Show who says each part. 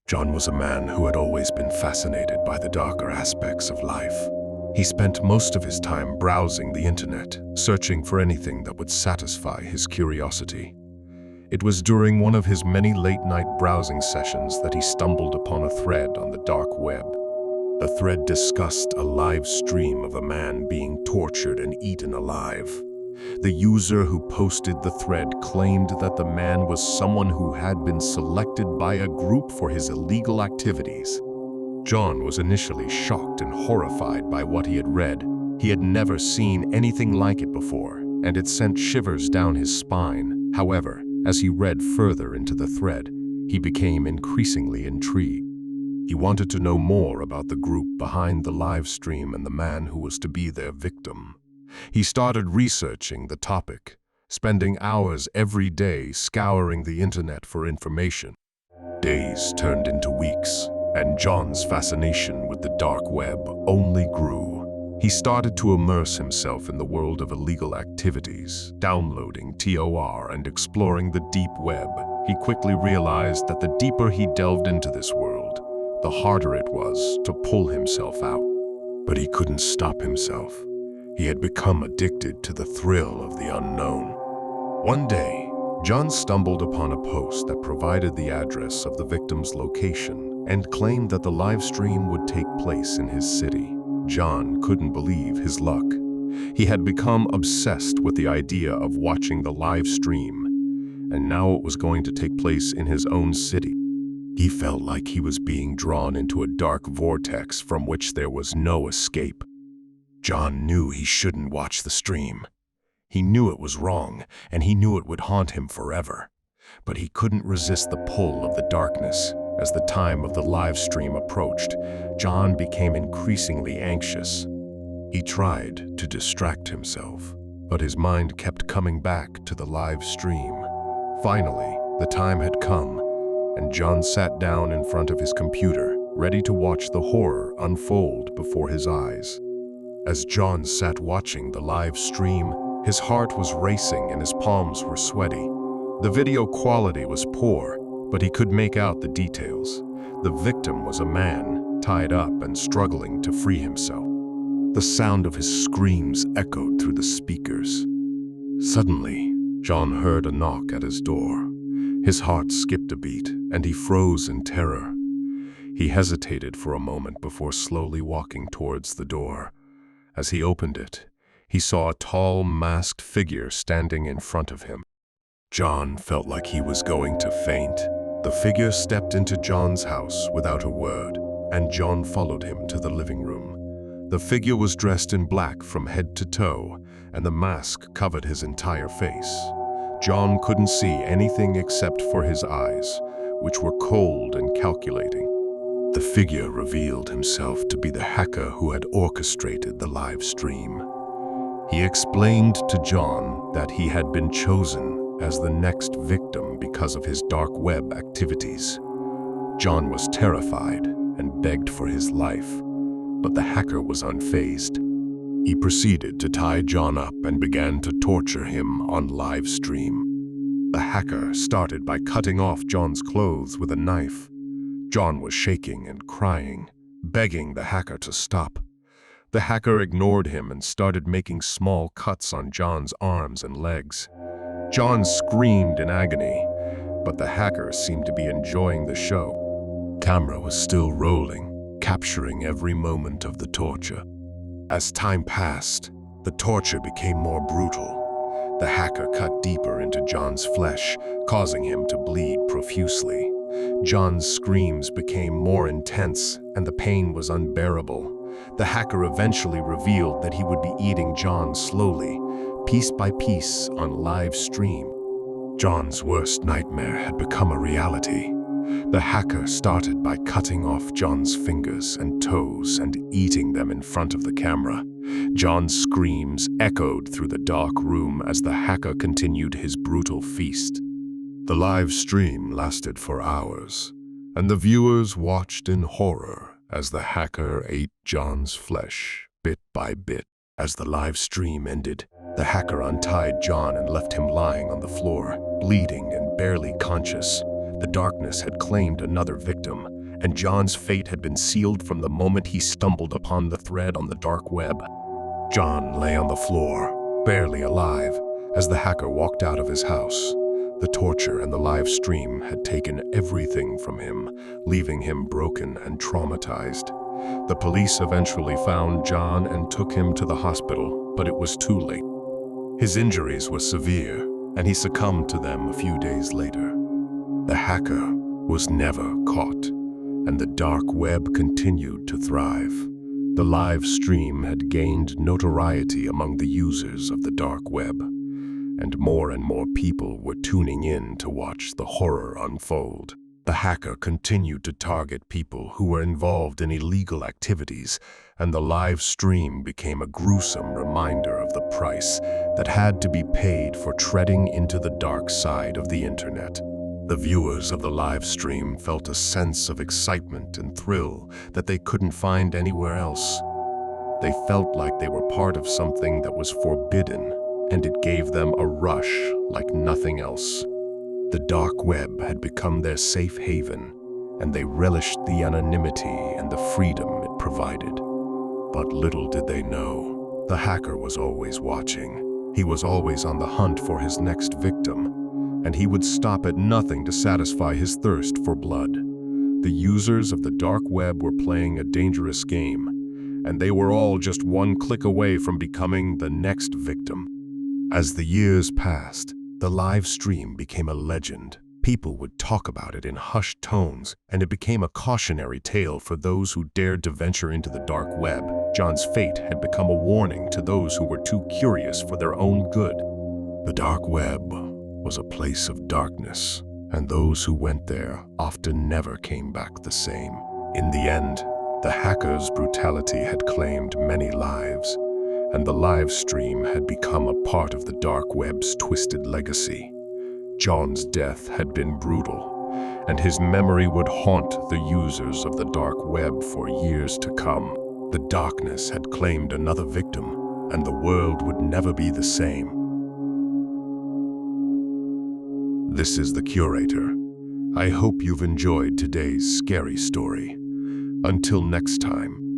Speaker 1: John was a man who had always been fascinated by the darker aspects of life. He spent most of his time browsing the internet, searching for anything that would satisfy his curiosity. It was during one of his many late-night browsing sessions that he stumbled upon a thread on the dark web. The thread discussed a live stream of a man being tortured and eaten alive. The user who posted the thread claimed that the man was someone who had been selected by a group for his illegal activities. John was initially shocked and horrified by what he had read. He had never seen anything like it before, and it sent shivers down his spine. However, as he read further into the thread, he became increasingly intrigued. He wanted to know more about the group behind the live stream and the man who was to be their victim. He started researching the topic, spending hours every day scouring the internet for information. Days turned into weeks, and John's fascination with the dark web only grew. He started to immerse himself in the world of illegal activities, downloading TOR and exploring the deep web. He quickly realized that the deeper he delved into this world, the harder it was to pull himself out. But he couldn't stop himself. He had become addicted to the thrill of the unknown. One day, John stumbled upon a post that provided the address of the victim's location and claimed that the live stream would take place in his city. John couldn't believe his luck. He had become obsessed with the idea of watching the live stream, and now it was going to take place in his own city. He felt like he was being drawn into a dark vortex from which there was no escape. John knew he shouldn't watch the stream. He knew it was wrong, and he knew it would haunt him forever. But he couldn't resist the pull of the darkness. As the time of the live stream approached, John became increasingly anxious. He tried to distract himself, but his mind kept coming back to the live stream. Finally, the time had come, and John sat down in front of his computer, ready to watch the horror unfold before his eyes. As John sat watching the live stream, his heart was racing and his palms were sweaty. The video quality was poor, but he could make out the details. The victim was a man, tied up and struggling to free himself. The sound of his screams echoed through the speakers. Suddenly, John heard a knock at his door. His heart skipped a beat, and he froze in terror. He hesitated for a moment before slowly walking towards the door. As he opened it, he saw a tall, masked figure standing in front of him. John felt like he was going to faint. The figure stepped into John's house without a word, and John followed him to the living room. The figure was dressed in black from head to toe, and the mask covered his entire face. John couldn't see anything except for his eyes, which were cold and calculating. The figure revealed himself to be the hacker who had orchestrated the live stream. He explained to John that he had been chosen as the next victim because of his dark web activities. John was terrified and begged for his life, but the hacker was unfazed. He proceeded to tie John up and began to torture him on live stream. The hacker started by cutting off John's clothes with a knife. John was shaking and crying, begging the hacker to stop. The hacker ignored him and started making small cuts on John's arms and legs. John screamed in agony, but the hacker seemed to be enjoying the show. The camera was still rolling, capturing every moment of the torture. As time passed, the torture became more brutal. The hacker cut deeper into John's flesh, causing him to bleed profusely. John's screams became more intense, and the pain was unbearable. The hacker eventually revealed that he would be eating John slowly, piece by piece, on live stream. John's worst nightmare had become a reality. The hacker started by cutting off John's fingers and toes and eating them in front of the camera. John's screams echoed through the dark room as the hacker continued his brutal feast. The live stream lasted for hours, and the viewers watched in horror as the hacker ate John's flesh bit by bit. As the live stream ended, the hacker untied John and left him lying on the floor, bleeding and barely conscious. The darkness had claimed another victim, and John's fate had been sealed from the moment he stumbled upon the thread on the dark web. John lay on the floor, barely alive, as the hacker walked out of his house. The torture and the live stream had taken everything from him, leaving him broken and traumatized. The police eventually found John and took him to the hospital, but it was too late. His injuries were severe, and he succumbed to them a few days later. The hacker was never caught, and the dark web continued to thrive. The live stream had gained notoriety among the users of the dark web, and more people were tuning in to watch the horror unfold. The hacker continued to target people who were involved in illegal activities, and the live stream became a gruesome reminder of the price that had to be paid for treading into the dark side of the internet. The viewers of the live stream felt a sense of excitement and thrill that they couldn't find anywhere else. They felt like they were part of something that was forbidden, and it gave them a rush like nothing else. The dark web had become their safe haven, and they relished the anonymity and the freedom it provided. But little did they know, the hacker was always watching. He was always on the hunt for his next victim, and he would stop at nothing to satisfy his thirst for blood. The users of the dark web were playing a dangerous game, and they were all just one click away from becoming the next victim. As the years passed, the live stream became a legend. People would talk about it in hushed tones, and it became a cautionary tale for those who dared to venture into the dark web. John's fate had become a warning to those who were too curious for their own good. The dark web was a place of darkness, and those who went there often never came back the same. In the end, the hacker's brutality had claimed many lives, and the live stream had become a part of the dark web's twisted legacy. John's death had been brutal, and his memory would haunt the users of the dark web for years to come. The darkness had claimed another victim, and the world would never be the same. This is the Curator. I hope you've enjoyed today's scary story. Until next time,